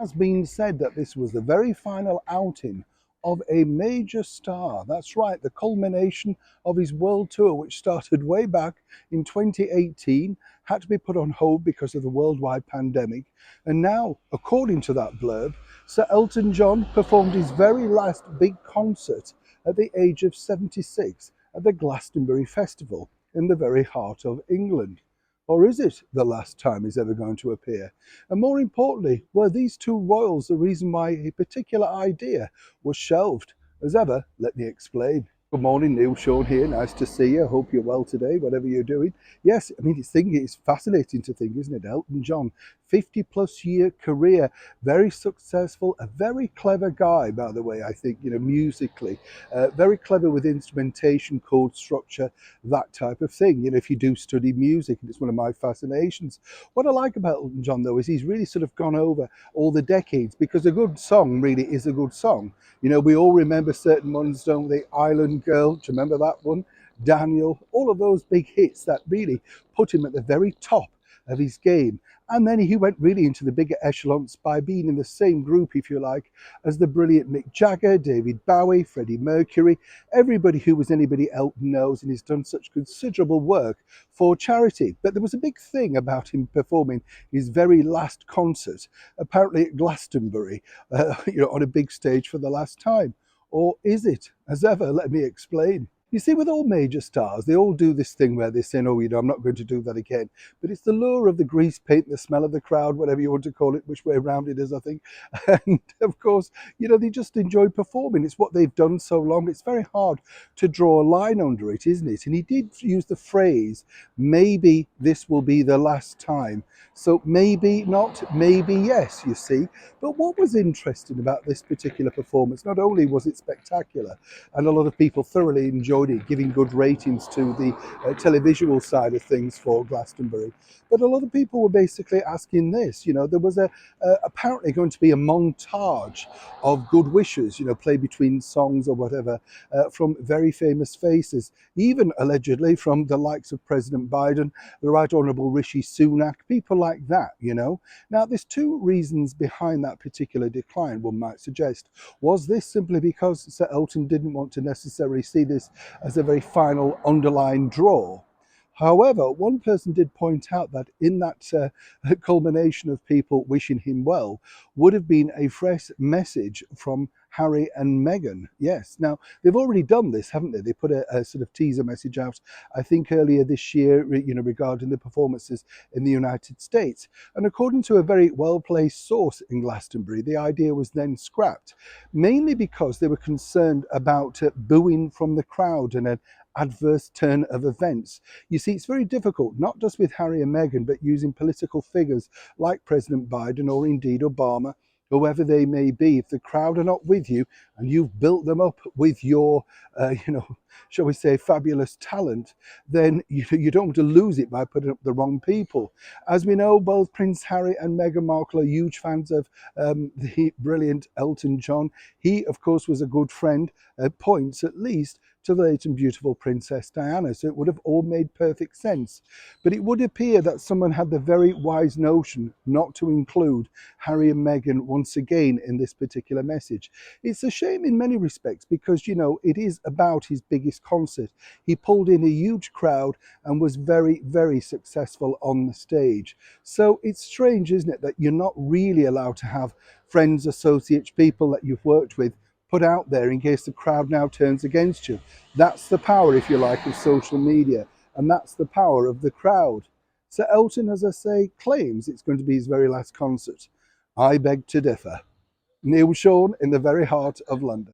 Has been said that this was the very final outing of a major star. That's right, the culmination of his world tour, which started way back in 2018, had to be put on hold because of the worldwide pandemic. And now, according to that blurb, Sir Elton John performed his very last big concert at the age of 76 at the Glastonbury Festival in the very heart of England. Or is it the last time he's ever going to appear? And more importantly, were these two royals the reason why a particular idea was shelved? As ever, let me explain. Good morning, Neil. Sean here. Nice to see you. Hope you're well today, whatever you're doing. Yes, I mean, it's fascinating to think, isn't it? Elton John, 50 plus year career, very successful, a very clever guy, by the way, I think, musically, very clever with instrumentation, chord structure, that type of thing. If you do study music, and it's one of my fascinations. What I like about Elton John, though, is he's really sort of gone over all the decades, because a good song really is a good song. We all remember certain ones, don't they? Island Girl, do you remember that one? Daniel, all of those big hits that really put him at the very top of his game. And then he went really into the bigger echelons by being in the same group, if you like, as the brilliant Mick Jagger, David Bowie, Freddie Mercury, everybody who was anybody Elton knows, and he's done such considerable work for charity. But there was a big thing about him performing his very last concert, apparently at Glastonbury, on a big stage for the last time. Or is it? As ever, let me explain. You see, with all major stars, they all do this thing where they say, no, I'm not going to do that again. But it's the lure of the grease paint, the smell of the crowd, whatever you want to call it, which way around it is, I think. And of course, they just enjoy performing. It's what they've done so long. It's very hard to draw a line under it, isn't it? And he did use the phrase, maybe this will be the last time. So maybe not, maybe yes, you see. But what was interesting about this particular performance, not only was it spectacular, and a lot of people thoroughly enjoyed it, giving good ratings to the televisual side of things for Glastonbury. But a lot of people were basically asking this. There was apparently going to be a montage of good wishes, played between songs or whatever, from very famous faces, even allegedly from the likes of President Biden, the Right Honourable Rishi Sunak, people like that. Now, there's two reasons behind that particular decline, one might suggest. Was this simply because Sir Elton didn't want to necessarily see this as a very final underlying draw? However, one person did point out that in that culmination of people wishing him well would have been a fresh message from Harry and Meghan. Yes, now they've already done this, haven't they? They put a sort of teaser message out, I think earlier this year, regarding the performances in the United States. And according to a very well-placed source in Glastonbury, the idea was then scrapped, mainly because they were concerned about booing from the crowd and an adverse turn of events. You see, it's very difficult, not just with Harry and Meghan, but using political figures like President Biden or indeed Obama, whoever they may be. If the crowd are not with you and you've built them up with your, shall we say, fabulous talent, then you don't want to lose it by putting up the wrong people. As we know, both Prince Harry and Meghan Markle are huge fans of the brilliant Elton John. He, of course, was a good friend at points, at least, to the late and beautiful Princess Diana, so it would have all made perfect sense. But it would appear that someone had the very wise notion not to include Harry and Meghan once again in this particular message. It's a shame in many respects because, it is about his biggest concert. He pulled in a huge crowd and was very, very successful on the stage. So it's strange, isn't it, that you're not really allowed to have friends, associates, people that you've worked with put out there in case the crowd now turns against you. That's the power, if you like, of social media, and that's the power of the crowd. So Elton, as I say, claims it's going to be his very last concert. I beg to differ. Neil Sean in the very heart of London.